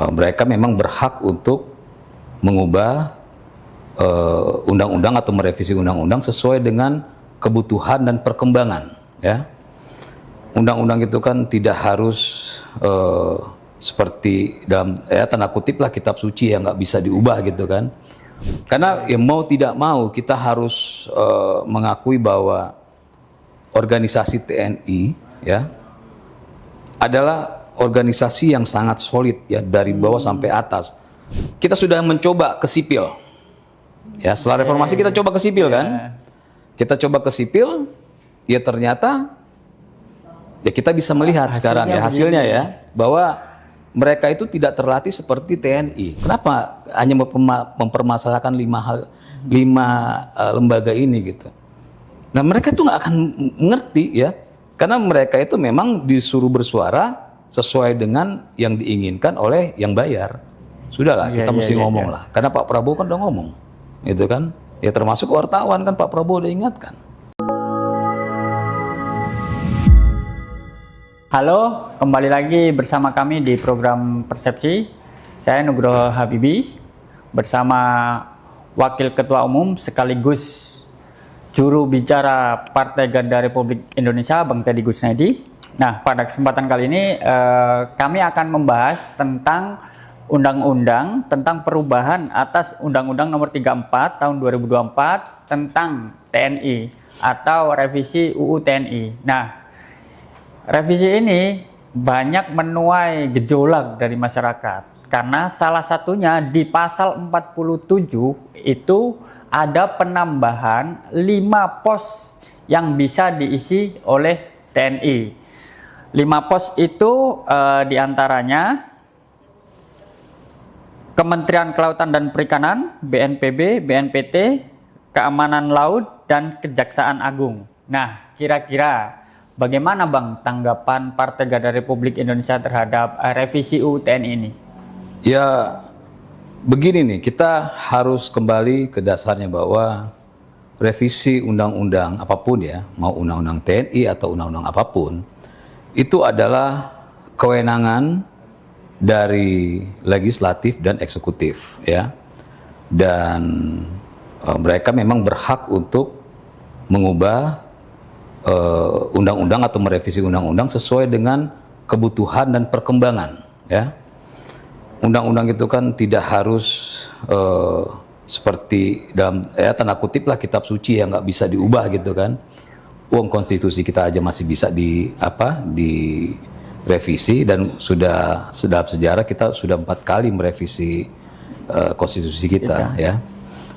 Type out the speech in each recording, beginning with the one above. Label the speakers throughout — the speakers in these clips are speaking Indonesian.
Speaker 1: mereka memang berhak untuk mengubah undang-undang atau merevisi undang-undang sesuai dengan kebutuhan dan perkembangan, ya. Undang-undang itu kan tidak harus seperti dalam tanda kutip lah kitab suci yang nggak bisa diubah gitu kan. Karena ya mau tidak mau kita harus mengakui bahwa organisasi TNI ya adalah organisasi yang sangat solid ya dari bawah sampai atas. Kita sudah mencoba ke sipil. Ya, setelah reformasi kita coba ke sipil kan? Kita coba ke sipil, ya ternyata ya kita bisa melihat sekarang ya hasilnya ya bahwa mereka itu tidak terlatih seperti TNI. Kenapa hanya mempermasalahkan lima lembaga ini gitu? Nah mereka itu nggak akan ngerti ya, karena mereka itu memang disuruh bersuara sesuai dengan yang diinginkan oleh yang bayar. Sudahlah kita mesti ngomong lah, karena Pak Prabowo kan udah ngomong, gitu kan? Ya termasuk wartawan kan Pak Prabowo udah ingatkan.
Speaker 2: Halo, kembali lagi bersama kami di program Persepsi. Saya Nugroho Habibi bersama Wakil Ketua Umum sekaligus juru bicara Partai Garda Republik Indonesia, Bang Teddy Gusnedi. Nah, pada kesempatan kali ini kami akan membahas tentang undang-undang tentang perubahan atas Undang-Undang Nomor 34 Tahun 2024 tentang TNI atau revisi UU TNI. Nah, revisi ini banyak menuai gejolak dari masyarakat karena salah satunya di pasal 47 itu ada penambahan 5 pos yang bisa diisi oleh TNI. 5 pos itu diantaranya Kementerian Kelautan dan Perikanan, BNPB, BNPT, Keamanan Laut, dan Kejaksaan Agung. Nah, kira-kira bagaimana Bang tanggapan Partai Garda Republik Indonesia terhadap revisi UU TNI ini?
Speaker 1: Ya begini nih, kita harus kembali ke dasarnya bahwa revisi undang-undang apapun ya, mau undang-undang TNI atau undang-undang apapun, itu adalah kewenangan dari legislatif dan eksekutif ya. Dan mereka memang berhak untuk mengubah undang-undang atau merevisi undang-undang sesuai dengan kebutuhan dan perkembangan ya. Undang-undang itu kan tidak harus seperti dalam tanda kutip lah kitab suci yang nggak bisa diubah gitu kan. Uang konstitusi kita aja masih bisa direvisi dan sudah dalam sejarah kita sudah 4 kali merevisi konstitusi kita ya.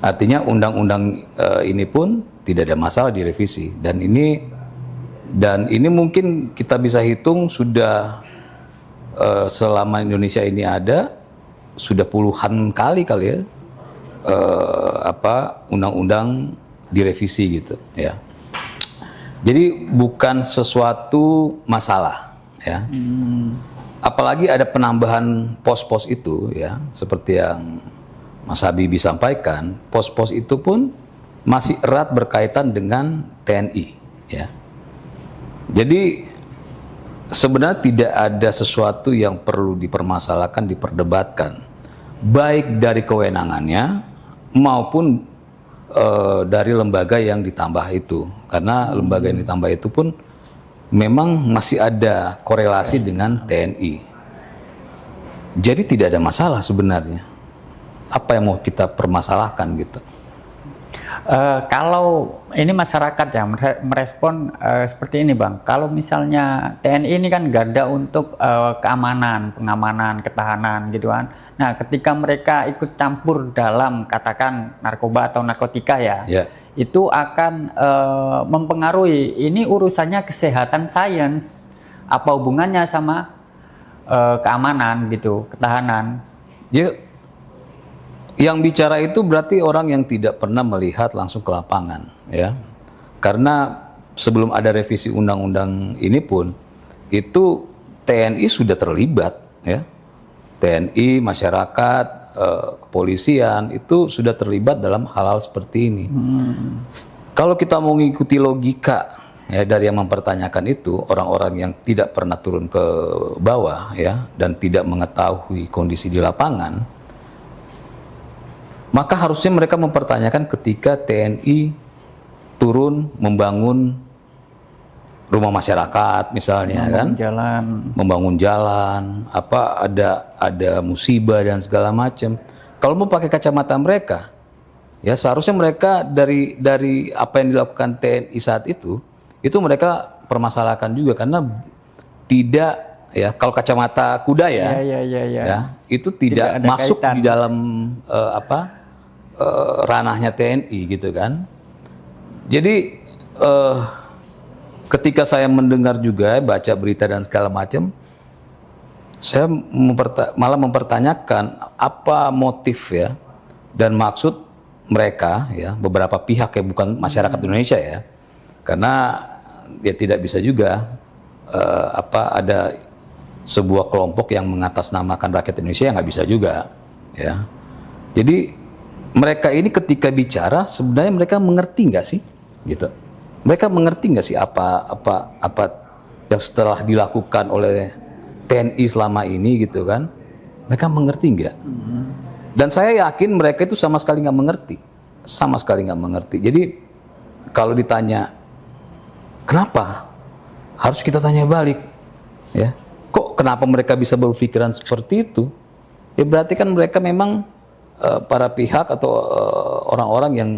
Speaker 1: Artinya undang-undang ini pun tidak ada masalah direvisi dan ini mungkin kita bisa hitung sudah selama Indonesia ini ada sudah puluhan kali ya undang-undang direvisi gitu ya. Jadi bukan sesuatu masalah ya. Apalagi ada penambahan pos-pos itu ya, seperti yang Mas Habibie sampaikan, pos-pos itu pun masih erat berkaitan dengan TNI ya. Jadi sebenarnya tidak ada sesuatu yang perlu dipermasalahkan, diperdebatkan, baik dari kewenangannya maupun dari lembaga yang ditambah itu, karena lembaga yang ditambah itu pun memang masih ada korelasi dengan TNI. Jadi tidak ada masalah sebenarnya. Apa yang mau kita permasalahkan gitu?
Speaker 2: Kalau ini masyarakat ya merespon seperti ini Bang. Kalau misalnya TNI ini kan garda untuk keamanan, pengamanan, ketahanan gitu kan. Nah ketika mereka ikut campur dalam katakan narkoba atau narkotika ya, itu akan mempengaruhi. Ini urusannya kesehatan sains, apa hubungannya sama keamanan gitu, ketahanan?
Speaker 1: Ya. Yang bicara itu berarti orang yang tidak pernah melihat langsung ke lapangan ya. Karena sebelum ada revisi undang-undang ini pun itu TNI sudah terlibat ya. TNI, masyarakat, kepolisian itu sudah terlibat dalam hal-hal seperti ini. Kalau kita mau mengikuti logika ya dari yang mempertanyakan itu orang-orang yang tidak pernah turun ke bawah ya dan tidak mengetahui kondisi di lapangan, maka harusnya mereka mempertanyakan ketika TNI turun membangun rumah masyarakat misalnya kan, membangun jalan, apa ada musibah dan segala macam. Kalau mau pakai kacamata mereka, ya seharusnya mereka dari apa yang dilakukan TNI saat itu mereka permasalahkan juga karena tidak ya kalau kacamata kuda ya, ya itu tidak masuk kaitan di dalam ranahnya TNI gitu kan. Jadi ketika saya mendengar juga baca berita dan segala macam, saya malah mempertanyakan apa motif ya dan maksud mereka ya, beberapa pihak ya, bukan masyarakat Indonesia ya, karena ya tidak bisa juga ada sebuah kelompok yang mengatasnamakan rakyat Indonesia, yang nggak bisa juga ya. Jadi mereka ini ketika bicara sebenarnya mereka mengerti nggak sih gitu. Mereka mengerti nggak sih apa yang setelah dilakukan oleh TNI selama ini gitu kan? Mereka mengerti nggak? Dan saya yakin mereka itu sama sekali nggak mengerti, sama sekali nggak mengerti. Jadi kalau ditanya kenapa, harus kita tanya balik, ya. Kok kenapa mereka bisa berpikiran seperti itu? Ya berarti kan mereka memang para pihak atau orang-orang yang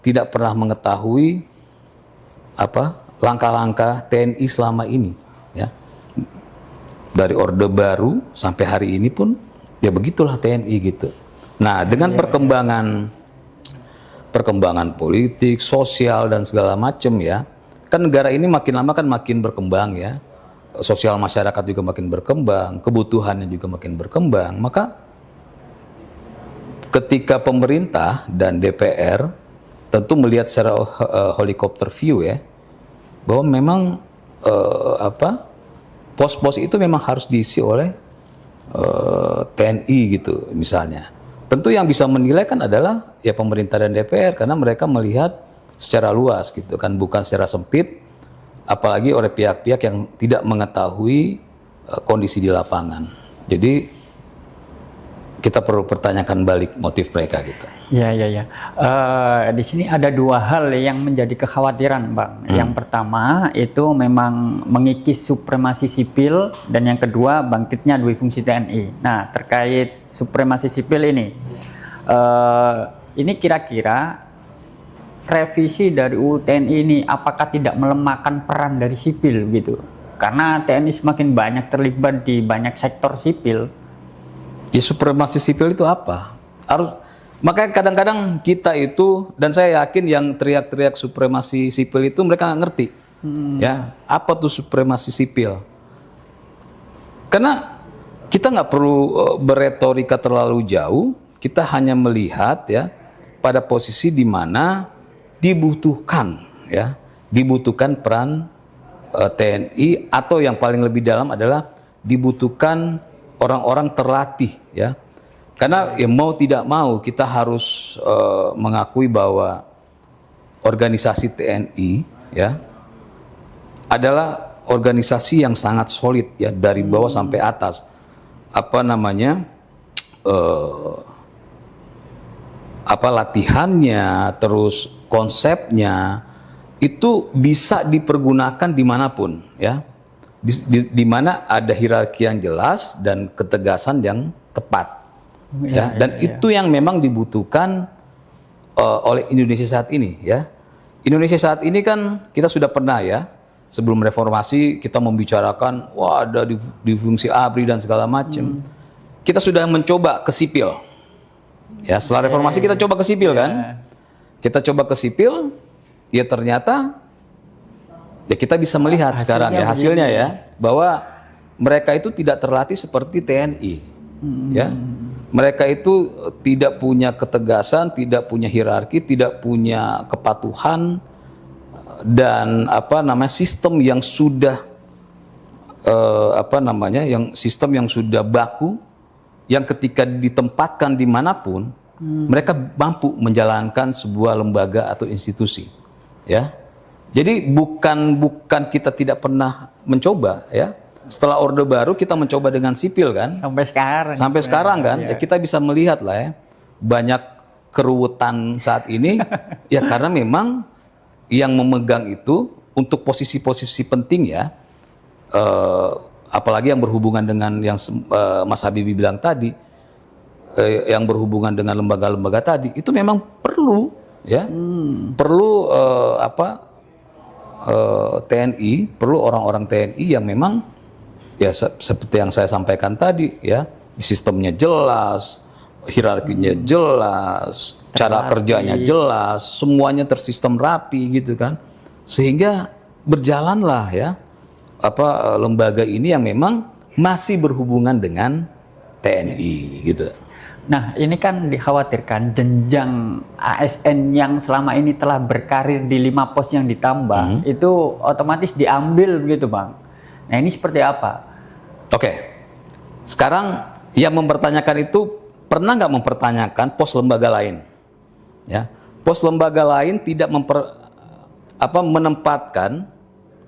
Speaker 1: tidak pernah mengetahui langkah-langkah TNI selama ini ya. Dari Orde Baru sampai hari ini pun ya begitulah TNI gitu. Nah, dengan perkembangan politik, sosial dan segala macam ya. Kan negara ini makin lama kan makin berkembang ya. Sosial masyarakat juga makin berkembang, kebutuhannya juga makin berkembang. Maka ketika pemerintah dan DPR tentu melihat secara helikopter view ya, bahwa memang pos-pos itu memang harus diisi oleh TNI gitu misalnya. Tentu yang bisa menilai kan adalah ya pemerintah dan DPR karena mereka melihat secara luas gitu kan, bukan secara sempit, apalagi oleh pihak-pihak yang tidak mengetahui kondisi di lapangan. Jadi kita perlu pertanyakan balik motif mereka gitu.
Speaker 2: Ya. Di sini ada dua hal yang menjadi kekhawatiran, Bang. Yang pertama itu memang mengikis supremasi sipil, dan yang kedua bangkitnya dui fungsi TNI. Nah, terkait supremasi sipil ini kira-kira revisi dari UU TNI ini apakah tidak melemahkan peran dari sipil gitu? Karena TNI semakin banyak terlibat di banyak sektor sipil.
Speaker 1: Ya, supremasi sipil itu apa? Makanya kadang-kadang kita itu, dan saya yakin yang teriak-teriak supremasi sipil itu mereka nggak ngerti. Ya, apa tuh supremasi sipil? Karena kita nggak perlu beretorika terlalu jauh, kita hanya melihat ya pada posisi di mana dibutuhkan peran TNI, atau yang paling lebih dalam adalah dibutuhkan orang-orang terlatih ya. Karena ya mau tidak mau kita harus mengakui bahwa organisasi TNI ya adalah organisasi yang sangat solid ya, dari bawah sampai atas. Latihannya, terus konsepnya itu bisa dipergunakan dimanapun ya. Di mana ada hierarki yang jelas dan ketegasan yang tepat ya. Itu yang memang dibutuhkan oleh Indonesia saat ini ya. Indonesia saat ini kan kita sudah pernah ya, sebelum reformasi kita membicarakan ada di fungsi ABRI dan segala macam. Kita sudah mencoba ke sipil ya. Setelah reformasi kita coba ke sipil kan. Kita coba ke sipil, ya ternyata ya kita bisa melihat sekarang ya hasilnya ya, bahwa mereka itu tidak terlatih seperti TNI ya. Mereka itu tidak punya ketegasan, tidak punya hierarki, tidak punya kepatuhan, dan sistem yang sudah sistem yang sudah baku, yang ketika ditempatkan dimanapun mereka mampu menjalankan sebuah lembaga atau institusi ya. Jadi bukan kita tidak pernah mencoba ya. Setelah Orde Baru kita mencoba dengan sipil kan. Sampai sekarang kan. Ya, kita bisa melihat lah ya. Banyak keruwetan saat ini ya karena memang yang memegang itu untuk posisi-posisi penting ya. Apalagi yang berhubungan dengan yang Mas Habibie bilang tadi, yang berhubungan dengan lembaga-lembaga tadi itu memang perlu ya. Perlu TNI, perlu orang-orang TNI yang memang ya seperti yang saya sampaikan tadi ya, sistemnya jelas, hierarkinya jelas, cara kerjanya jelas, semuanya tersistem rapi gitu kan, sehingga berjalanlah ya lembaga ini yang memang masih berhubungan dengan TNI gitu.
Speaker 2: Nah, ini kan dikhawatirkan jenjang ASN yang selama ini telah berkarir di 5 pos yang ditambah itu otomatis diambil begitu, Bang. Nah, ini seperti apa?
Speaker 1: Oke. Sekarang yang mempertanyakan itu pernah nggak mempertanyakan pos lembaga lain? Ya, pos lembaga lain tidak menempatkan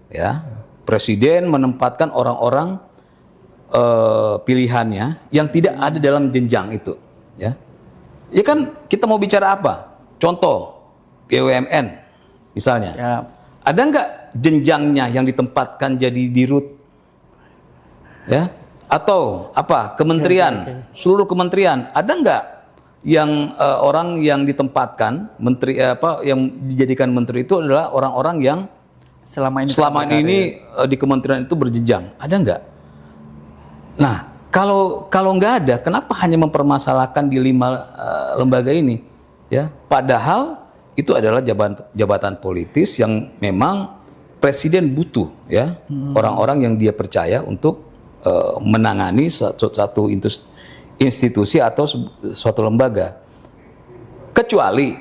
Speaker 1: ya, presiden menempatkan orang-orang pilihannya yang tidak ada dalam jenjang itu. Ya, ya kan kita mau bicara apa? Contoh BUMN misalnya, ya. Ada nggak jenjangnya yang ditempatkan jadi dirut? Ya, atau apa? Kementerian, seluruh kementerian, ada nggak yang orang yang ditempatkan menteri yang dijadikan menteri itu adalah orang-orang yang selama ini di kementerian itu berjenjang? Ada nggak? Nah, kalau nggak ada, kenapa hanya mempermasalahkan di 5 lembaga ini? Ya, padahal itu adalah jabatan politis yang memang presiden butuh, ya, orang-orang yang dia percaya untuk menangani satu institusi atau suatu lembaga. Kecuali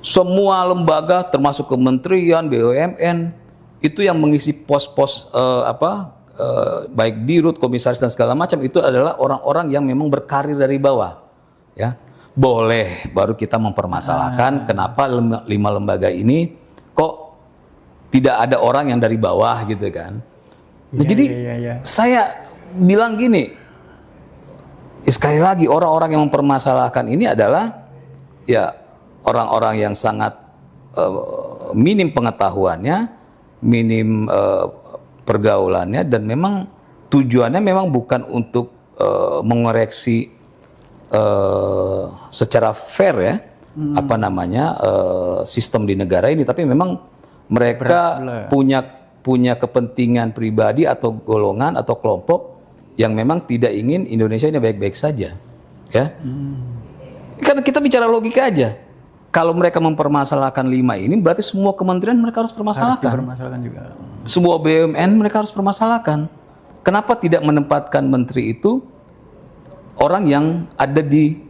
Speaker 1: semua lembaga, termasuk kementerian, BUMN, itu yang mengisi pos-pos baik dirut, komisaris dan segala macam itu adalah orang-orang yang memang berkarir dari bawah, ya. Boleh baru kita mempermasalahkan kenapa 5 lembaga ini kok tidak ada orang yang dari bawah gitu kan. Nah, jadi saya bilang gini, sekali lagi orang-orang yang mempermasalahkan ini adalah ya orang-orang yang sangat minim pengetahuannya, minim pergaulannya, dan memang tujuannya memang bukan untuk mengoreksi secara fair ya sistem di negara ini, tapi memang mereka punya kepentingan pribadi atau golongan atau kelompok yang memang tidak ingin Indonesia ini baik-baik saja, ya. Karena kita bicara logika aja. Kalau mereka mempermasalahkan 5 ini, berarti semua kementerian mereka harus permasalahkan. Juga. Semua BUMN mereka harus permasalahkan. Kenapa tidak menempatkan menteri itu orang yang ada di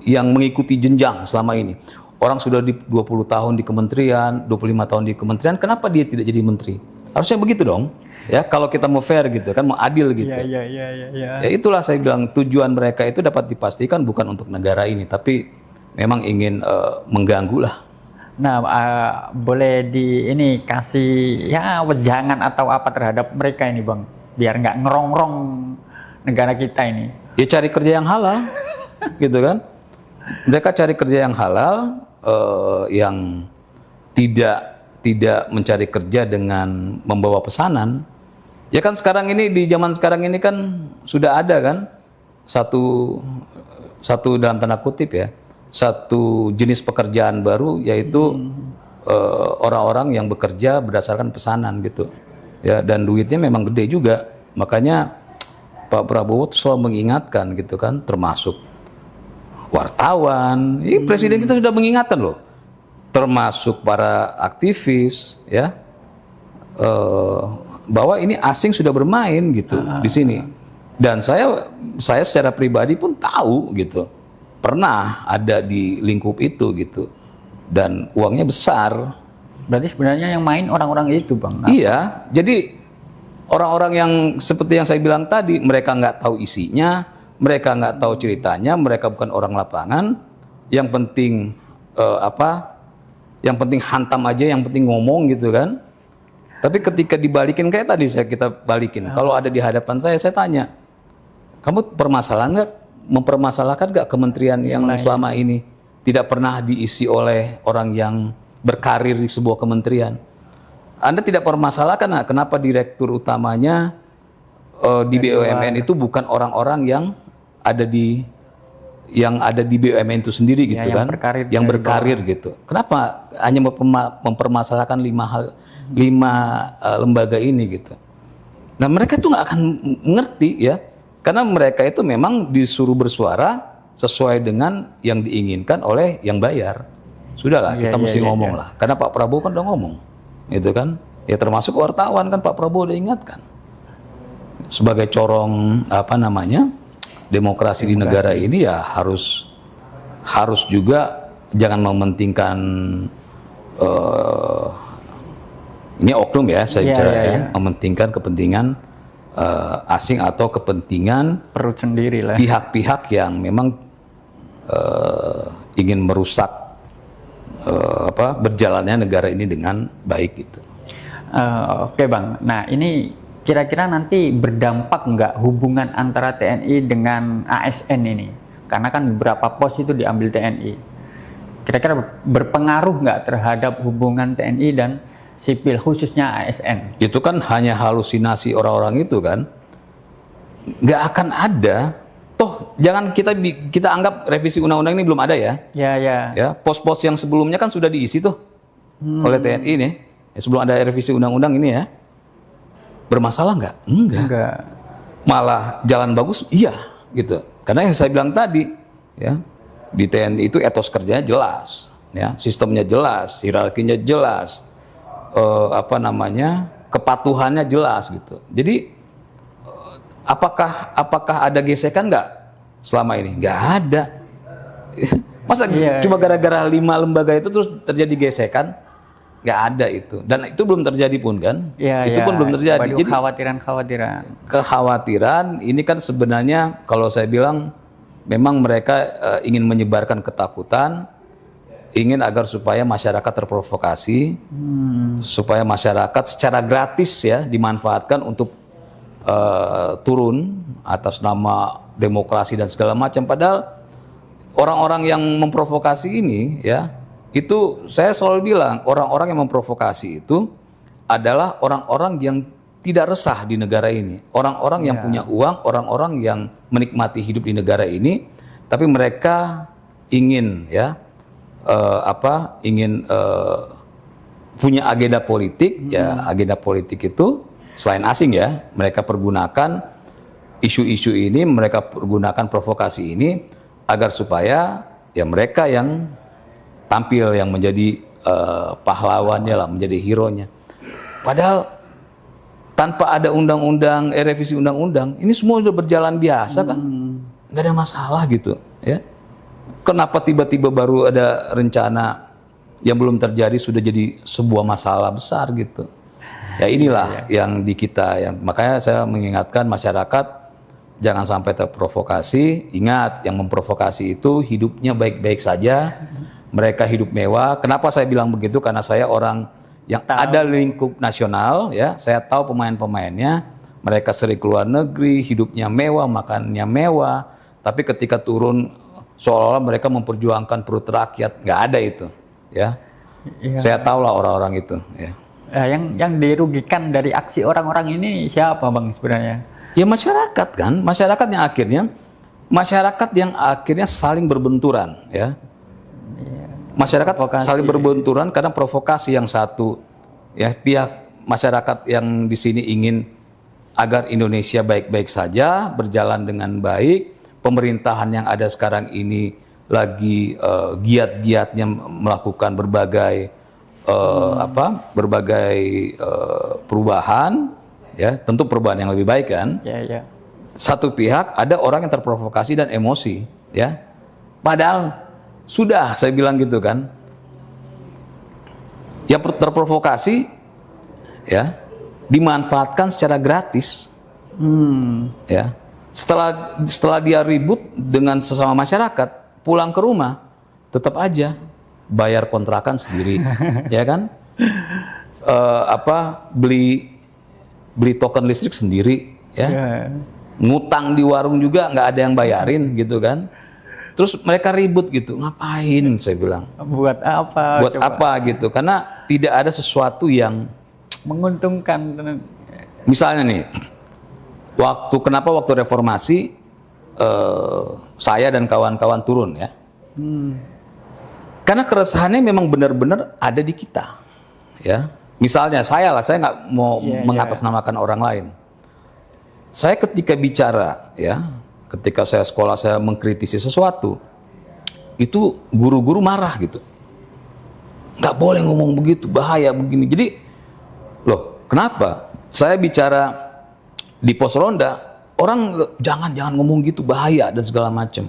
Speaker 1: yang mengikuti jenjang selama ini? Orang sudah di 20 tahun di kementerian, 25 tahun di kementerian, kenapa dia tidak jadi menteri? Harusnya begitu dong. Ya, kalau kita mau fair gitu kan, mau adil gitu. Ya, itulah saya bilang tujuan mereka itu dapat dipastikan bukan untuk negara ini, tapi memang ingin mengganggu lah.
Speaker 2: Nah, boleh kasih ya wejangan atau apa terhadap mereka ini, Bang, biar nggak ngerongrong negara kita ini.
Speaker 1: Ya cari kerja yang halal, gitu kan? Mereka cari kerja yang halal, yang tidak mencari kerja dengan membawa pesanan. Ya kan sekarang ini di zaman sekarang ini kan sudah ada kan satu dalam tanda kutip ya, satu jenis pekerjaan baru, yaitu orang-orang yang bekerja berdasarkan pesanan gitu ya, dan duitnya memang gede juga. Makanya Pak Prabowo selalu mengingatkan gitu kan, termasuk wartawan. Presiden kita sudah mengingatkan loh, termasuk para aktivis ya, bahwa ini asing sudah bermain gitu di sini. Dan saya secara pribadi pun tahu gitu, pernah ada di lingkup itu gitu, dan uangnya besar.
Speaker 2: Berarti sebenarnya yang main orang-orang itu, Bang?
Speaker 1: Iya, jadi orang-orang yang seperti yang saya bilang tadi, mereka nggak tahu isinya, mereka nggak tahu ceritanya, mereka bukan orang lapangan. Yang penting Yang penting hantam aja, yang penting ngomong gitu kan. Tapi ketika dibalikin kayak tadi kita balikin. Kalau ada di hadapan saya tanya, kamu mempermasalahkan nggak kementerian yang selama ini tidak pernah diisi oleh orang yang berkarir di sebuah kementerian? Anda tidak permasalahkan, nah, kenapa direktur utamanya di BUMN itu bukan orang-orang yang ada di BUMN itu sendiri gitu
Speaker 2: yang
Speaker 1: kan,
Speaker 2: berkarir
Speaker 1: yang berkarir gitu. Kenapa hanya mempermasalahkan 5 lembaga ini gitu? Nah, mereka tuh nggak akan ngerti ya, karena mereka itu memang disuruh bersuara sesuai dengan yang diinginkan oleh yang bayar. Sudahlah, kita mesti ngomong lah, karena Pak Prabowo kan udah ngomong, gitu kan? Ya termasuk wartawan kan Pak Prabowo udah ingatkan sebagai corong demokrasi di negara ini ya harus juga jangan mementingkan ini oknum ya saya bicara mementingkan kepentingan asing atau kepentingan
Speaker 2: perut sendiri lah,
Speaker 1: pihak-pihak yang memang ingin merusak berjalannya negara ini dengan baik gitu.
Speaker 2: Oke Bang, nah ini kira-kira nanti berdampak nggak hubungan antara TNI dengan ASN ini? Karena kan beberapa pos itu diambil TNI. Kira-kira berpengaruh nggak terhadap hubungan TNI dan sipil khususnya ASN?
Speaker 1: Itu kan hanya halusinasi orang-orang itu kan. Nggak akan ada. Toh jangan kita anggap revisi undang-undang ini belum ada ya. Ya, pos-pos yang sebelumnya kan sudah diisi tuh oleh TNI nih. Sebelum ada revisi undang-undang ini ya. Bermasalah nggak? Enggak. Malah jalan bagus? Iya, gitu. Karena yang saya bilang tadi, ya, di TNI itu etos kerjanya jelas, ya, sistemnya jelas, hierarkinya jelas, kepatuhannya jelas, gitu. Jadi, apakah ada gesekan nggak selama ini? Nggak ada. Masa cuma gara-gara 5 lembaga itu terus terjadi gesekan? Nggak ada itu, dan itu belum terjadi pun kan? Itu pun belum terjadi. Jadi kekhawatiran ini kan sebenarnya kalau saya bilang memang mereka ingin menyebarkan ketakutan, ingin agar supaya masyarakat terprovokasi, supaya masyarakat secara gratis ya dimanfaatkan untuk turun atas nama demokrasi dan segala macam. Padahal orang-orang yang memprovokasi ini ya, itu saya selalu bilang orang-orang yang memprovokasi itu adalah orang-orang yang tidak resah di negara ini, orang-orang yang punya uang, orang-orang yang menikmati hidup di negara ini, tapi mereka ingin punya agenda politik. Ya, agenda politik itu selain asing ya, mereka pergunakan isu-isu ini, mereka pergunakan provokasi ini agar supaya ya mereka yang tampil yang menjadi pahlawannya lah, menjadi hero-nya. Padahal tanpa ada undang-undang, revisi undang-undang, ini semua sudah berjalan biasa kan, nggak ada masalah gitu. Ya, kenapa tiba-tiba baru ada rencana yang belum terjadi sudah jadi sebuah masalah besar gitu? Ya inilah yang di kita, yang makanya saya mengingatkan masyarakat jangan sampai terprovokasi. Ingat, yang memprovokasi itu hidupnya baik-baik saja. Mereka hidup mewah. Kenapa saya bilang begitu? Karena saya orang yang ada lingkup nasional, ya. Saya tahu pemain-pemainnya. Mereka sering keluar negeri, hidupnya mewah, makannya mewah. Tapi ketika turun, seolah-olah mereka memperjuangkan perut rakyat. Nggak ada itu, ya. Saya tahulah orang-orang itu. Ya.
Speaker 2: Yang dirugikan dari aksi orang-orang ini siapa, Bang, sebenarnya?
Speaker 1: Ya masyarakat kan, masyarakat yang akhirnya saling berbenturan, ya. Masyarakat saling berbenturan karena provokasi yang satu, ya, pihak masyarakat yang di sini ingin agar Indonesia baik-baik saja, berjalan dengan baik. Pemerintahan yang ada sekarang ini lagi giat-giatnya melakukan berbagai perubahan, ya, tentu perubahan yang lebih baik kan. Satu pihak ada orang yang terprovokasi dan emosi, ya. Padahal sudah saya bilang gitu kan, yang terprovokasi ya dimanfaatkan secara gratis, ya. Setelah dia ribut dengan sesama masyarakat, pulang ke rumah tetap aja bayar kontrakan sendiri, ya kan? Beli token listrik sendiri, ya. Ngutang di warung juga nggak ada yang bayarin, gitu kan? Terus mereka ribut gitu, ngapain? Saya bilang.
Speaker 2: Buat apa?
Speaker 1: Buat apa gitu? Karena tidak ada sesuatu yang
Speaker 2: menguntungkan.
Speaker 1: Misalnya nih, kenapa waktu reformasi saya dan kawan-kawan turun, ya? Karena keresahannya memang benar-benar ada di kita, ya. Misalnya saya nggak mau mengatasnamakan orang lain. Saya ketika bicara, ya, ketika saya sekolah saya mengkritisi sesuatu, itu guru-guru marah gitu. Nggak boleh ngomong begitu, bahaya begini. Jadi, loh, kenapa? Saya bicara di pos ronda, orang jangan ngomong gitu, bahaya dan segala macam.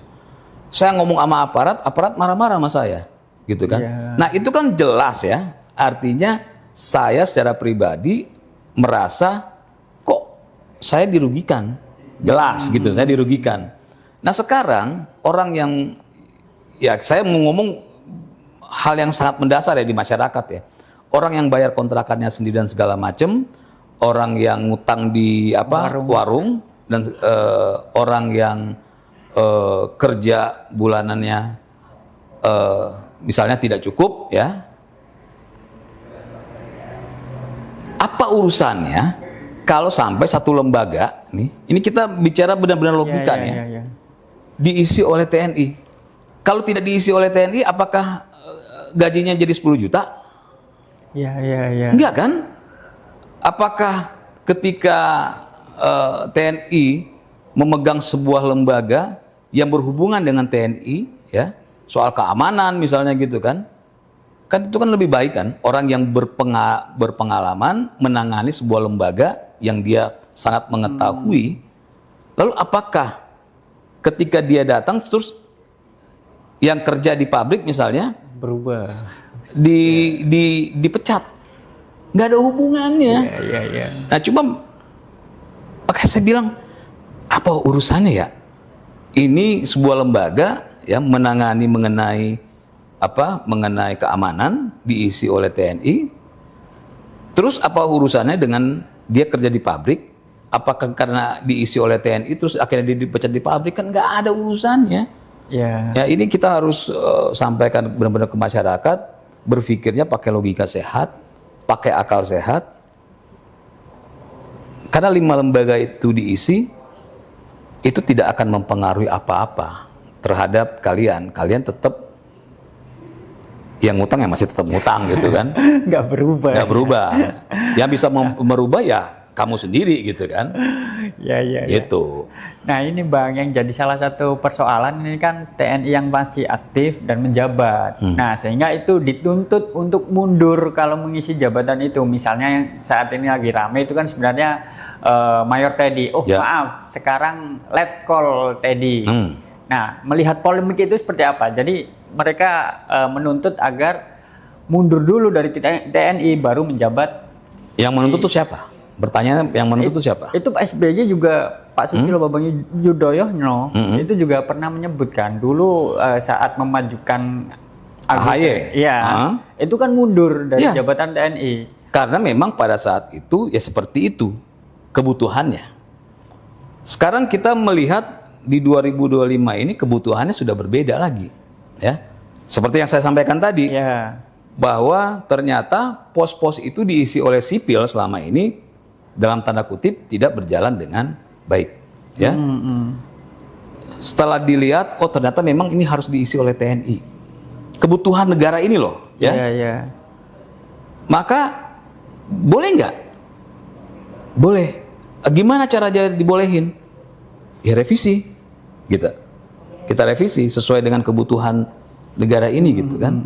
Speaker 1: Saya ngomong sama aparat marah-marah sama saya. Gitu kan. Nah, itu kan jelas, ya. Artinya saya secara pribadi merasa kok saya dirugikan. Jelas gitu, saya dirugikan. Nah, sekarang orang yang, ya saya mau ngomong hal yang sangat mendasar ya di masyarakat, ya. Orang yang bayar kontrakannya sendiri dan segala macam, orang yang ngutang di warung dan orang yang kerja bulanannya misalnya tidak cukup, ya. Apa urusannya kalau sampai satu lembaga nih, ini kita bicara benar-benar logika nih, diisi oleh TNI. Kalau tidak diisi oleh TNI, apakah gajinya jadi 10 juta? Enggak kan? Apakah ketika TNI memegang sebuah lembaga yang berhubungan dengan TNI, ya, soal keamanan misalnya gitu kan itu kan lebih baik kan orang yang berpengalaman menangani sebuah lembaga yang dia sangat mengetahui. Lalu apakah ketika dia datang terus yang kerja di pabrik misalnya berubah dipecat? Nggak ada hubungannya. Nah, cuma makanya saya bilang, apa urusannya ya? Ini sebuah lembaga, ya, mengenai keamanan diisi oleh TNI. Terus apa urusannya dengan dia kerja di pabrik? Apakah karena diisi oleh TNI terus akhirnya dia dipecat di pabrik? Kan nggak ada urusannya. Ya, ini kita harus sampaikan benar-benar ke masyarakat, berpikirnya pakai logika sehat, pakai akal sehat. Karena 5 lembaga itu diisi, itu tidak akan mempengaruhi apa-apa terhadap kalian. Kalian tetap yang ngutang masih tetap ngutang gitu kan. Nggak berubah. Yang bisa merubah ya kamu sendiri gitu kan. Gitu.
Speaker 2: Nah, ini Bang yang jadi salah satu persoalan ini kan TNI yang masih aktif dan menjabat. Nah, sehingga itu dituntut untuk mundur kalau mengisi jabatan itu. Misalnya yang saat ini lagi rame itu kan sebenarnya Mayor Teddy. Maaf, sekarang Letkol Teddy. Nah, melihat polemik itu seperti apa? Jadi mereka menuntut agar mundur dulu dari TNI baru menjabat.
Speaker 1: Yang menuntut itu siapa? Bertanya, yang menuntut itu siapa?
Speaker 2: Itu Pak SBY juga, Pak Susilo Bambang Yudhoyono itu juga pernah menyebutkan dulu saat memajukan
Speaker 1: AHY.
Speaker 2: Itu kan mundur dari jabatan TNI.
Speaker 1: Karena memang pada saat itu ya seperti itu kebutuhannya. Sekarang kita melihat di 2025 ini kebutuhannya sudah berbeda lagi, ya. Seperti yang saya sampaikan tadi, bahwa ternyata pos-pos itu diisi oleh sipil selama ini dalam tanda kutip tidak berjalan dengan baik, ya. Setelah dilihat, oh ternyata memang ini harus diisi oleh TNI. Kebutuhan negara ini loh, ya. Maka boleh nggak? Boleh. Gimana cara dibolehin? Ya revisi, gitu. Kita revisi sesuai dengan kebutuhan negara ini, gitu kan.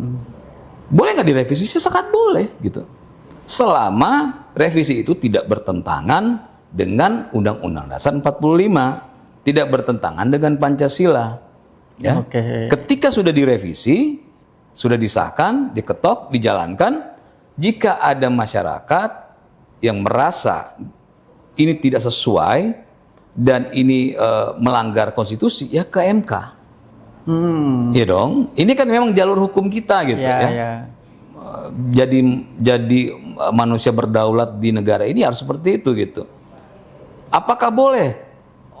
Speaker 1: Boleh nggak direvisi? Sangat boleh, gitu. Selama revisi itu tidak bertentangan dengan Undang-Undang Dasar 45, tidak bertentangan dengan Pancasila. Ya. Ketika sudah direvisi, sudah disahkan, diketok, dijalankan, jika ada masyarakat yang merasa ini tidak sesuai dan ini melanggar konstitusi, ya ke MK. Iya dong. Ini kan memang jalur hukum kita gitu
Speaker 2: Ya,
Speaker 1: ya.
Speaker 2: ya.
Speaker 1: Jadi manusia berdaulat di negara ini harus seperti itu gitu. Apakah boleh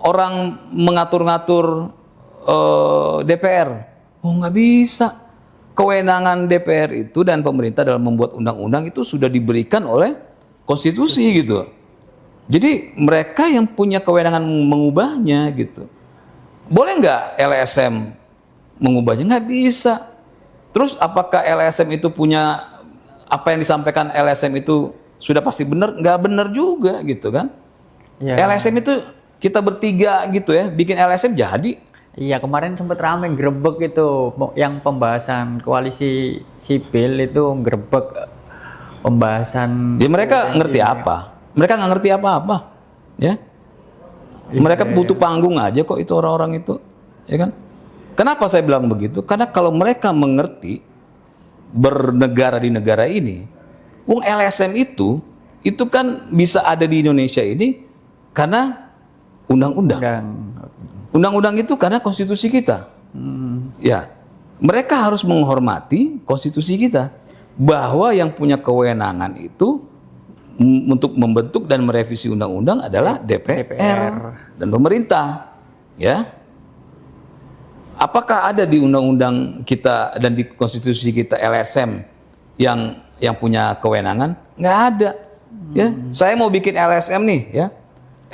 Speaker 1: orang mengatur-ngatur DPR? Oh, nggak bisa. Kewenangan DPR itu dan pemerintah dalam membuat undang-undang itu sudah diberikan oleh konstitusi gitu. Jadi mereka yang punya kewenangan mengubahnya gitu. Boleh nggak LSM mengubahnya? Nggak bisa. Terus apakah LSM itu punya apa yang disampaikan LSM itu sudah pasti benar? Nggak benar juga gitu kan?
Speaker 2: Ya.
Speaker 1: LSM itu kita bertiga gitu ya, bikin LSM jadi.
Speaker 2: Iya, kemarin sempat rame grebek itu yang pembahasan koalisi sipil itu grebek pembahasan.
Speaker 1: Ya mereka ngerti apa? Mereka nggak ngerti apa-apa, ya. Mereka butuh panggung aja kok itu orang-orang itu, ya kan? Kenapa saya bilang begitu? Karena kalau mereka mengerti bernegara di negara ini, wong LSM itu kan bisa ada di Indonesia ini karena undang-undang. Undang-undang itu karena konstitusi kita. Ya, mereka harus menghormati konstitusi kita bahwa yang punya kewenangan itu untuk membentuk dan merevisi undang-undang adalah DPR dan pemerintah. Ya, apakah ada di undang-undang kita dan di konstitusi kita LSM yang punya kewenangan? Nggak ada. Ya, saya mau bikin LSM nih, ya.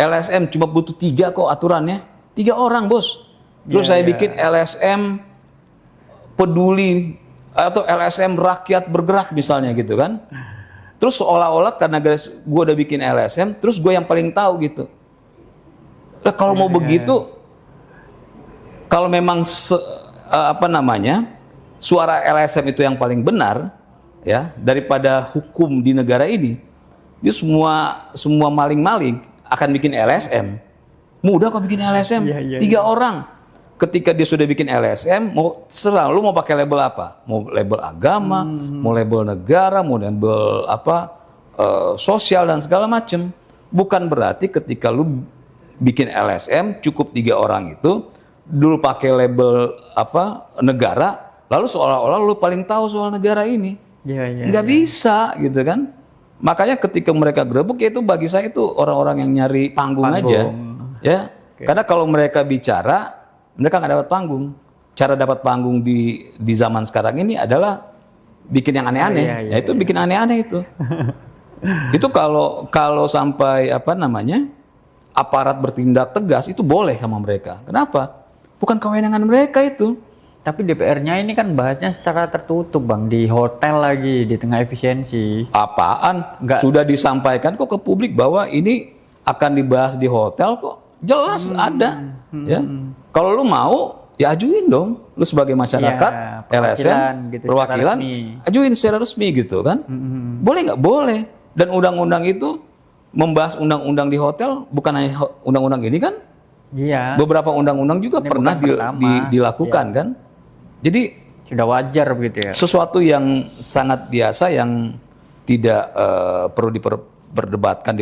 Speaker 1: LSM cuma butuh 3 kok aturannya. 3 orang, bos. Terus saya bikin LSM peduli atau LSM rakyat bergerak misalnya gitu kan. Terus seolah-olah karena gue udah bikin LSM, terus gue yang paling tahu gitu. Nah, kalau mau begitu, kalau memang suara LSM itu yang paling benar, ya, daripada hukum di negara ini, dia semua maling-maling akan bikin LSM. Mudah kok bikin LSM, 3 orang. Ketika dia sudah bikin LSM, mau serah lu mau pakai label apa? Mau label agama, mau label negara, mau label sosial dan segala macam. Bukan berarti ketika lu bikin LSM cukup 3 orang itu dulu pakai label negara, lalu seolah-olah lu paling tahu soal negara ini. Nggak bisa gitu kan? Makanya ketika mereka grebek itu bagi saya itu orang-orang yang nyari panggung aja. Ya, karena kalau mereka bicara, mereka nggak dapat panggung. Cara dapat panggung di zaman sekarang ini adalah bikin yang aneh-aneh. Itu bikin aneh-aneh itu. Itu kalau sampai aparat bertindak tegas itu boleh sama mereka. Kenapa? Bukan kewenangan mereka itu.
Speaker 2: Tapi DPR-nya ini kan bahasnya secara tertutup, Bang, di hotel lagi di tengah efisiensi.
Speaker 1: Apaan? Sudah disampaikan kok ke publik bahwa ini akan dibahas di hotel kok. Jelas ada, ya. Kalau lu mau, ya ajuin dong. Lu sebagai masyarakat, LSM,
Speaker 2: gitu,
Speaker 1: perwakilan, ajuin secara resmi gitu kan. Boleh nggak? Boleh. Dan undang-undang itu membahas undang-undang di hotel, bukan hanya undang-undang ini kan?
Speaker 2: Iya.
Speaker 1: Beberapa undang-undang juga pernah dilakukan kan. Jadi
Speaker 2: sudah wajar begitu ya.
Speaker 1: Sesuatu yang sangat biasa yang tidak perlu diperdebatkan,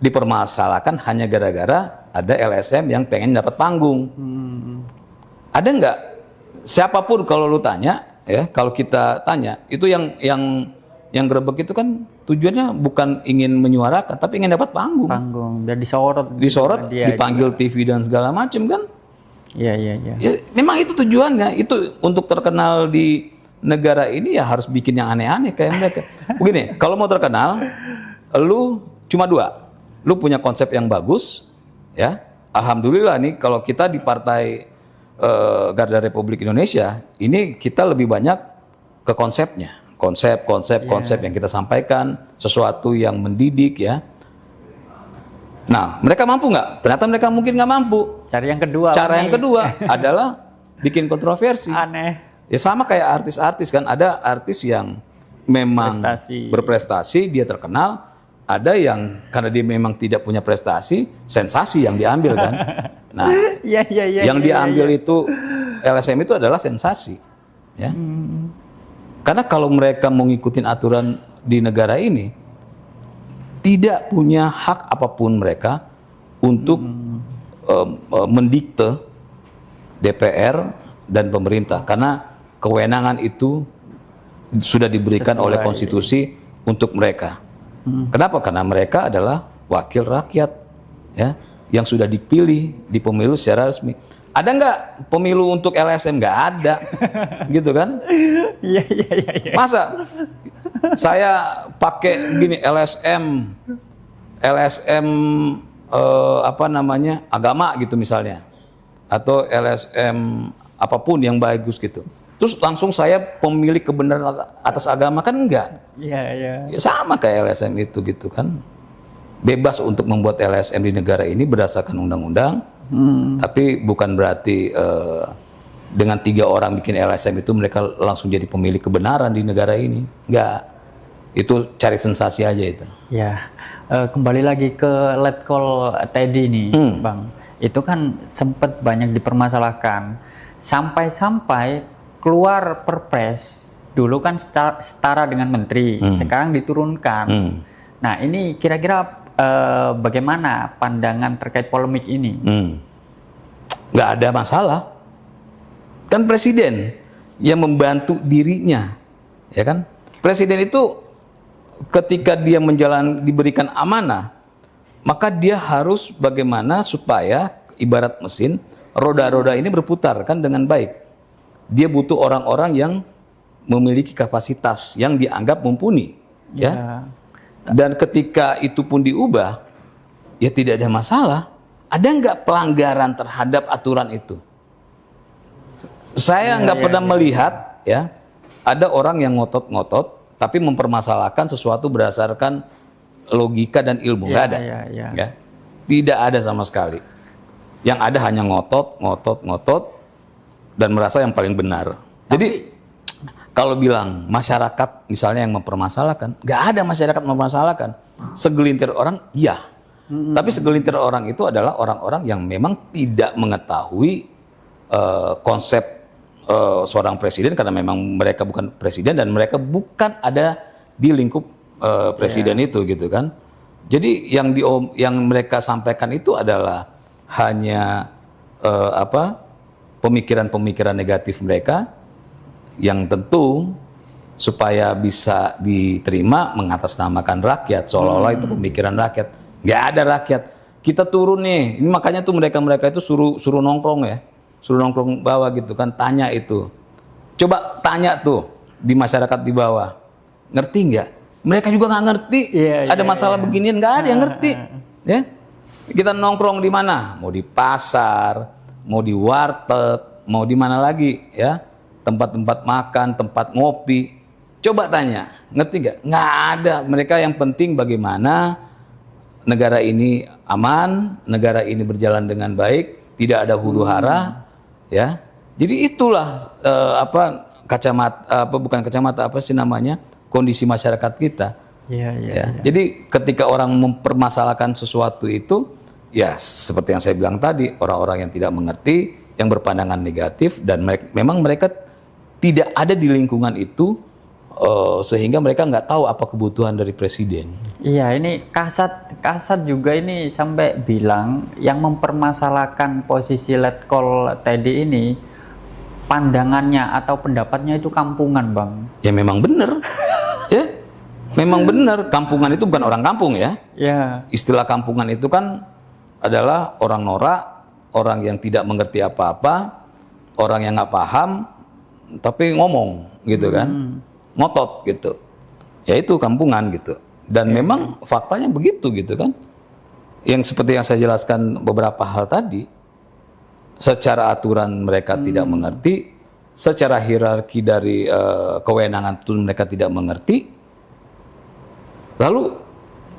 Speaker 1: dipermasalahkan hanya gara-gara ada LSM yang pengen dapat panggung. Ada nggak? Siapapun kalau lu tanya, ya, kalau kita tanya, itu yang grebek itu kan tujuannya bukan ingin menyuarakan, tapi ingin dapat panggung.
Speaker 2: Dan disorot,
Speaker 1: dipanggil juga. TV dan segala macam kan?
Speaker 2: Iya.
Speaker 1: Ya, memang itu tujuannya. Itu untuk terkenal di negara ini ya harus bikin yang aneh-aneh kayak mereka. Begini, kalau mau terkenal, lu cuma 2. Lu punya konsep yang bagus, ya. Alhamdulillah nih kalau kita di Partai Garda Republik Indonesia, ini kita lebih banyak ke konsepnya. Konsep yang kita sampaikan, sesuatu yang mendidik, ya. Nah, mereka mampu nggak? Ternyata mereka mungkin nggak mampu.
Speaker 2: Cara yang kedua
Speaker 1: adalah bikin kontroversi.
Speaker 2: Aneh.
Speaker 1: Ya sama kayak artis-artis kan, ada artis yang memang berprestasi, dia terkenal. Ada yang karena dia memang tidak punya prestasi, sensasi yang diambil kan. Nah, yang diambil itu LSM itu adalah sensasi, ya. Karena kalau mereka mengikuti aturan di negara ini, tidak punya hak apapun mereka untuk mendikte DPR dan pemerintah, karena kewenangan itu sudah diberikan
Speaker 2: Sesuai.
Speaker 1: oleh konstitusi untuk mereka. Kenapa? Karena mereka adalah wakil rakyat, ya, yang sudah dipilih di pemilu secara resmi. Ada nggak pemilu untuk LSM? Nggak ada, gitu kan?
Speaker 2: Iya, iya, iya, iya.
Speaker 1: Masa saya pakai gini LSM apa namanya, agama gitu misalnya, atau LSM apapun yang bagus gitu. Terus langsung saya pemilik kebenaran atas agama, kan enggak?
Speaker 2: Iya, iya.
Speaker 1: Ya sama kayak LSM itu gitu kan. Bebas untuk membuat LSM di negara ini berdasarkan undang-undang, tapi bukan berarti dengan 3 orang bikin LSM itu mereka langsung jadi pemilik kebenaran di negara ini. Enggak. Itu cari sensasi aja itu.
Speaker 2: Ya, kembali lagi ke Letkol Teddy nih, Bang. Itu kan sempat banyak dipermasalahkan. Sampai-sampai keluar perpres. Dulu kan setara dengan menteri, sekarang diturunkan. Nah, ini kira-kira bagaimana pandangan terkait polemik ini?
Speaker 1: Nggak ada masalah. Kan presiden yang membantu dirinya, ya kan? Presiden itu ketika dia diberikan amanah, maka dia harus bagaimana supaya ibarat mesin, roda-roda ini berputar kan dengan baik. Dia butuh orang-orang yang memiliki kapasitas yang dianggap mumpuni, ya. Dan ketika itu pun diubah, ya tidak ada masalah. Ada nggak pelanggaran terhadap aturan itu? Saya nggak pernah melihat, ya, ada orang yang ngotot-ngotot tapi mempermasalahkan sesuatu berdasarkan logika dan ilmu. Nggak ada, ya. Tidak ada sama sekali. Yang ada hanya ngotot dan merasa yang paling benar. Jadi kalau bilang masyarakat misalnya yang mempermasalahkan, nggak ada masyarakat mempermasalahkan. Segelintir orang, iya. Tapi segelintir orang itu adalah orang-orang yang memang tidak mengetahui konsep seorang presiden, karena memang mereka bukan presiden dan mereka bukan ada di lingkup presiden itu, gitu kan. Jadi yang mereka sampaikan itu adalah hanya pemikiran-pemikiran negatif mereka yang tentu supaya bisa diterima mengatasnamakan rakyat, seolah-olah itu pemikiran rakyat. Nggak ada rakyat. Kita turun nih, ini makanya tuh mereka itu suruh nongkrong, ya, suruh nongkrong bawah gitu kan, tanya itu. Coba tanya tuh di masyarakat di bawah, ngerti nggak? Mereka juga nggak ngerti. Ada masalah beginian, nggak ada yang ngerti. Ya, kita nongkrong di mana? Mau di pasar, mau di warteg, mau di mana lagi, ya, tempat-tempat makan, tempat ngopi. Coba tanya, ngerti nggak? Nggak ada. Mereka yang penting bagaimana negara ini aman, negara ini berjalan dengan baik, tidak ada huru hara, ya. Jadi itulah bukan kacamata, apa sih namanya, kondisi masyarakat kita. Ya. Jadi ketika orang mempermasalahkan sesuatu itu, ya seperti yang saya bilang tadi, orang-orang yang tidak mengerti, yang berpandangan negatif, dan memang mereka tidak ada di lingkungan itu, sehingga mereka nggak tahu apa kebutuhan dari presiden.
Speaker 2: Iya, ini Kasat juga ini sampai bilang yang mempermasalahkan posisi Letkol Teddy ini pandangannya atau pendapatnya itu kampungan, Bang.
Speaker 1: Ya memang benar. Ya, memang benar. Kampungan itu bukan orang kampung, ya.
Speaker 2: Ya.
Speaker 1: Istilah kampungan itu kan adalah orang norak, orang yang tidak mengerti apa-apa, orang yang nggak paham, tapi ngomong, gitu kan, ngotot gitu. Ya itu kampungan gitu. Dan memang faktanya begitu, gitu kan. Yang seperti yang saya jelaskan beberapa hal tadi, secara aturan mereka tidak mengerti, secara hierarki dari kewenangan itu mereka tidak mengerti. Lalu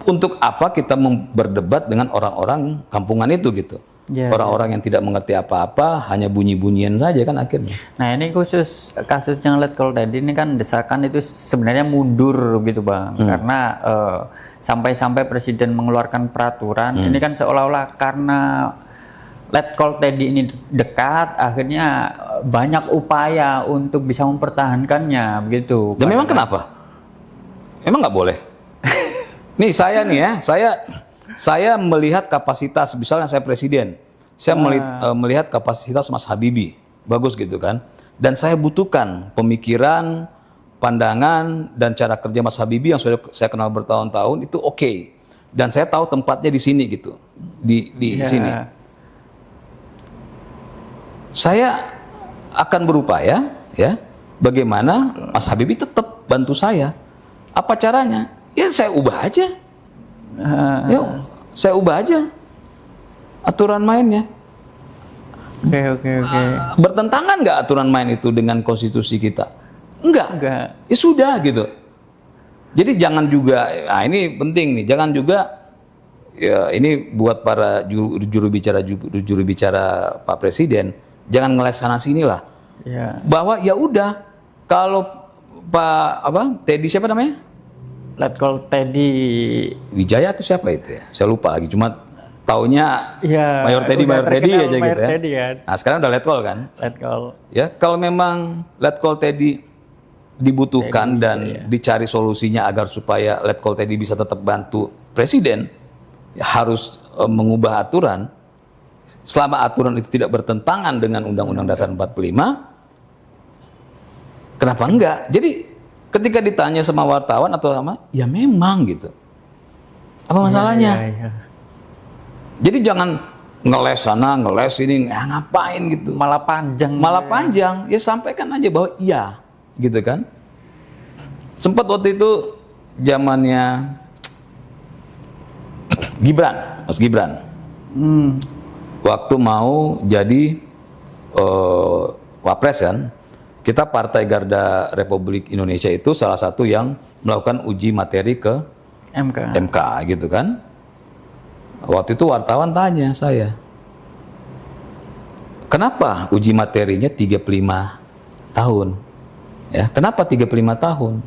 Speaker 1: untuk apa kita berdebat dengan orang-orang kampungan itu, gitu? Orang-orang yang tidak mengerti apa-apa, hanya bunyi-bunyian saja kan akhirnya.
Speaker 2: Nah, ini khusus kasus yang Letkol Teddy ini kan desakan itu sebenarnya mundur gitu, Bang. Karena sampai-sampai presiden mengeluarkan peraturan, ini kan seolah-olah karena Letkol Teddy ini dekat, akhirnya banyak upaya untuk bisa mempertahankannya, begitu.
Speaker 1: Dan memang kenapa? Emang nggak boleh? Nih saya nih ya, saya melihat kapasitas, misalnya saya presiden, Saya melihat kapasitas Mas Habibie bagus gitu kan, dan saya butuhkan pemikiran, pandangan dan cara kerja Mas Habibie yang sudah saya kenal bertahun-tahun itu oke. Dan saya tahu tempatnya di sini gitu, di sini. Saya akan berupaya ya, bagaimana Mas Habibie tetap bantu saya. Apa caranya? Ya saya ubah aja. Ya, saya ubah aja aturan mainnya.
Speaker 2: Oke.
Speaker 1: Bertentangan nggak aturan main itu dengan konstitusi kita? Enggak. Ya sudah gitu. Jadi jangan juga, nah ini penting nih, jangan juga ya ini buat para juru bicara Pak Presiden, jangan ngeles sana sini lah.
Speaker 2: Ya.
Speaker 1: Bahwa ya udah, kalau Pak Teddy siapa namanya?
Speaker 2: Letkol Teddy
Speaker 1: Wijaya atau siapa itu ya? Saya lupa lagi. Cuma taunya
Speaker 2: ya,
Speaker 1: Mayor Teddy aja gitu ya.
Speaker 2: Teddy, kan?
Speaker 1: Nah sekarang udah Letkol kan?
Speaker 2: Letkol.
Speaker 1: Ya kalau memang Letkol Teddy dibutuhkan
Speaker 2: Teddy,
Speaker 1: dan
Speaker 2: ya.
Speaker 1: dicari solusinya agar supaya Letkol Teddy bisa tetap bantu Presiden, ya harus mengubah aturan. Selama aturan itu tidak bertentangan dengan Undang-Undang Dasar 45, kenapa enggak? Jadi ketika ditanya sama wartawan atau sama, ya memang gitu. Apa masalahnya?
Speaker 2: Ya.
Speaker 1: Jadi jangan ngeles sana, ngeles ini, ngapain gitu.
Speaker 2: Malah panjang.
Speaker 1: Ya sampaikan aja bahwa iya, gitu kan. Sempat waktu itu zamannya Mas Gibran. Waktu mau jadi wapres kan, kita Partai Garda Republik Indonesia itu salah satu yang melakukan uji materi ke MK gitu kan. Waktu itu wartawan tanya saya, kenapa uji materinya 35 tahun? Ya, kenapa 35 tahun?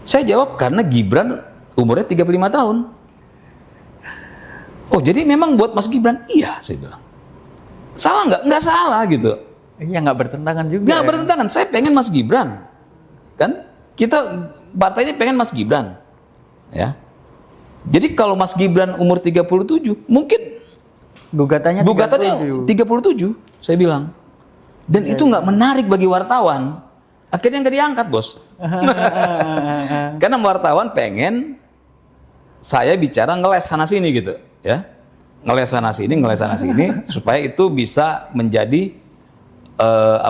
Speaker 1: Saya jawab karena Gibran umurnya 35 tahun. Oh, jadi memang buat Mas Gibran? Iya, saya bilang. Salah nggak? Nggak salah gitu.
Speaker 2: Iya, nggak bertentangan juga.
Speaker 1: Nggak bertentangan. Saya pengen Mas Gibran. Kan? Kita partainya pengen Mas Gibran. Ya. Jadi kalau Mas Gibran umur 37, mungkin
Speaker 2: gugatannya
Speaker 1: 37, saya bilang. Dan itu nggak menarik bagi wartawan. Akhirnya nggak diangkat, bos. Karena wartawan pengen saya bicara ngeles sana sini gitu, ya. Ngeles sana sini supaya itu bisa menjadi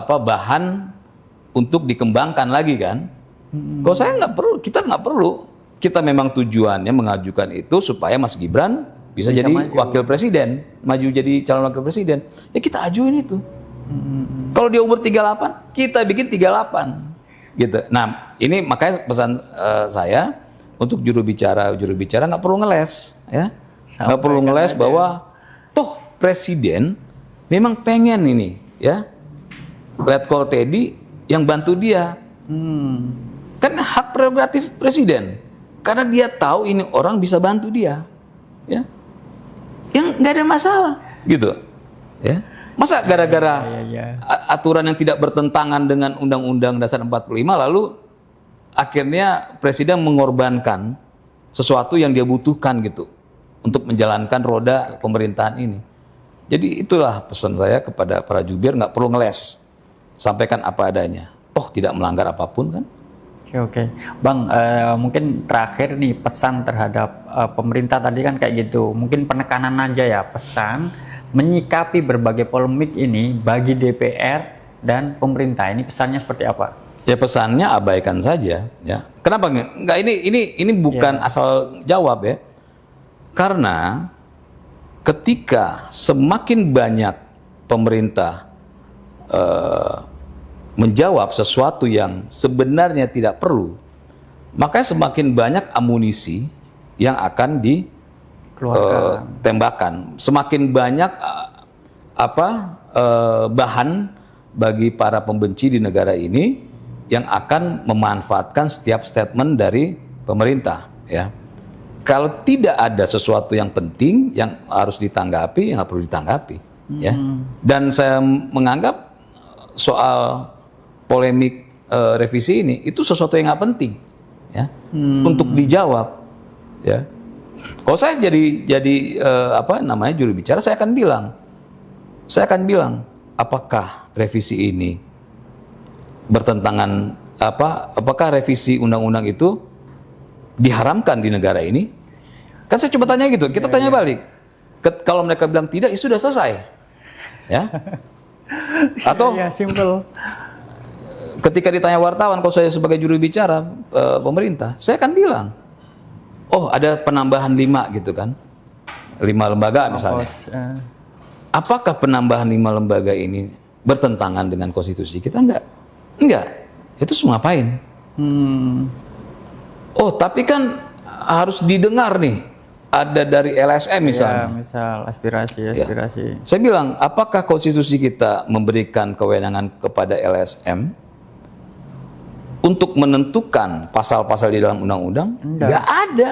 Speaker 1: bahan untuk dikembangkan lagi kan. Kalau saya nggak perlu, kita nggak perlu. Kita memang tujuannya mengajukan itu supaya Mas Gibran bisa jadi wakil presiden, maju jadi calon wakil presiden. Ya kita ajuin itu. Kalau dia umur 38, kita bikin 38. Gitu. Nah, ini makanya pesan saya untuk juru bicara nggak perlu ngeles, ya. Nggak perlu ngeles bahwa toh presiden memang pengen ini, ya. Letkol Teddy yang bantu dia. Kan hak prerogatif presiden. Karena dia tahu ini orang bisa bantu dia, ya, yang nggak ada masalah, gitu, ya. Masa gara-gara aturan yang tidak bertentangan dengan Undang-Undang Dasar 45 lalu akhirnya presiden mengorbankan sesuatu yang dia butuhkan gitu untuk menjalankan roda pemerintahan ini. Jadi itulah pesan saya kepada para jubir, nggak perlu ngeles, sampaikan apa adanya. Oh, tidak melanggar apapun kan?
Speaker 2: Oke. Bang, mungkin terakhir nih pesan terhadap pemerintah tadi kan kayak gitu. Mungkin penekanan aja ya, pesan menyikapi berbagai polemik ini bagi DPR dan pemerintah. Ini pesannya seperti apa?
Speaker 1: Ya pesannya abaikan saja, ya. Kenapa enggak? Ini bukan asal jawab ya. Karena ketika semakin banyak pemerintah menjawab sesuatu yang sebenarnya tidak perlu, maka semakin banyak amunisi yang akan ditembakkan, semakin banyak bahan bagi para pembenci di negara ini yang akan memanfaatkan setiap statement dari pemerintah, ya. Kalau tidak ada sesuatu yang penting yang harus ditanggapi, yang nggak perlu ditanggapi, ya. Dan saya menganggap soal polemik revisi ini itu sesuatu yang nggak penting, ya, untuk dijawab, ya. Kalau saya jadi juru bicara, saya akan bilang saya akan bilang, apakah revisi ini bertentangan apakah revisi undang-undang itu diharamkan di negara ini? Kan saya coba tanya gitu, kita tanya balik. Kalau mereka bilang tidak, ya sudah selesai. Ya. Atau
Speaker 2: ya, simple.
Speaker 1: ketika ditanya wartawan, kalau saya sebagai juru bicara pemerintah, saya akan bilang, oh ada penambahan 5 gitu kan, 5 lembaga misalnya. Apakah penambahan 5 lembaga ini bertentangan dengan konstitusi kita? Enggak. Itu semua ngapain? Oh tapi kan harus didengar nih, ada dari LSM misalnya.
Speaker 2: Ya, misal aspirasi.
Speaker 1: Ya. Saya bilang, apakah konstitusi kita memberikan kewenangan kepada LSM untuk menentukan pasal-pasal di dalam undang-undang? Nggak ada.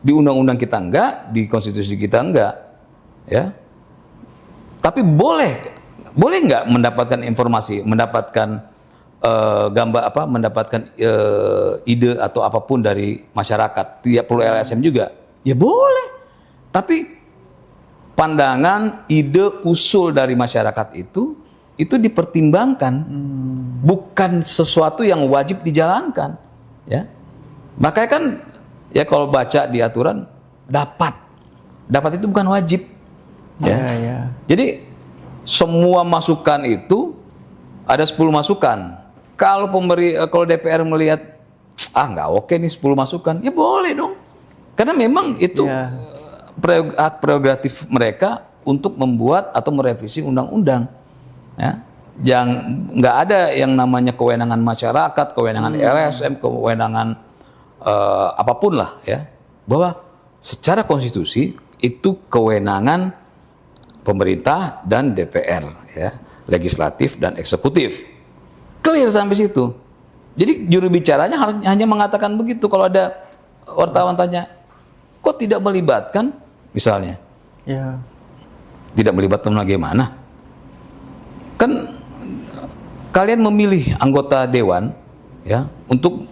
Speaker 1: Di undang-undang kita enggak, di konstitusi kita enggak. Ya. Tapi boleh nggak mendapatkan informasi, mendapatkan mendapatkan ide atau apapun dari masyarakat? Tidak perlu LSM juga. Ya boleh. Tapi pandangan, ide, usul dari masyarakat itu dipertimbangkan, bukan sesuatu yang wajib dijalankan, ya. Makanya kan ya kalau baca di aturan dapat itu bukan wajib, ya. Jadi semua masukan itu ada 10 masukan. Kalau DPR melihat nggak oke nih 10 masukan, ya boleh dong, karena memang itu hak prerogatif mereka untuk membuat atau merevisi undang-undang. Ya, nggak ada yang namanya kewenangan masyarakat, kewenangan LSM, kewenangan apapun lah, ya. Bahwa secara konstitusi itu kewenangan pemerintah dan DPR, ya, legislatif dan eksekutif. Clear sampai situ. Jadi juru bicaranya hanya mengatakan begitu. Kalau ada wartawan tanya, kok tidak melibatkan, misalnya, tidak melibatkan bagaimana? Kan kalian memilih anggota dewan, ya, untuk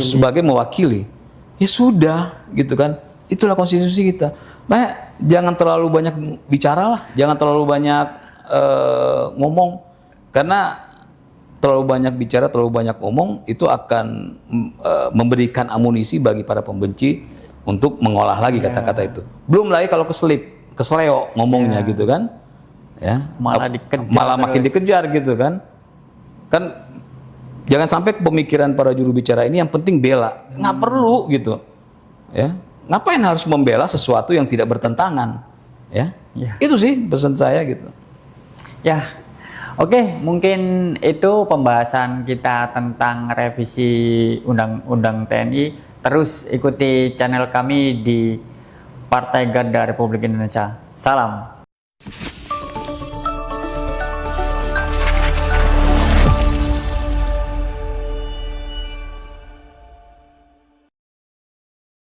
Speaker 1: sebagai mewakili. Ya sudah, gitu kan. Itulah konstitusi kita. Makanya jangan terlalu banyak bicara lah, jangan terlalu banyak ngomong, karena terlalu banyak bicara, terlalu banyak ngomong itu akan memberikan amunisi bagi para pembenci untuk mengolah lagi kata-kata itu. Belum lagi kalau kesleo ngomongnya, gitu kan. Ya, malah makin dikejar gitu kan. Kan jangan sampai pemikiran para juru bicara ini yang penting bela, nggak perlu gitu, ya. Ngapain harus membela sesuatu yang tidak bertentangan, ya. Itu sih pesan saya gitu.
Speaker 2: Ya, oke, mungkin itu pembahasan kita tentang revisi Undang-Undang TNI. Terus ikuti channel kami di Partai Garda Republik Indonesia. Salam.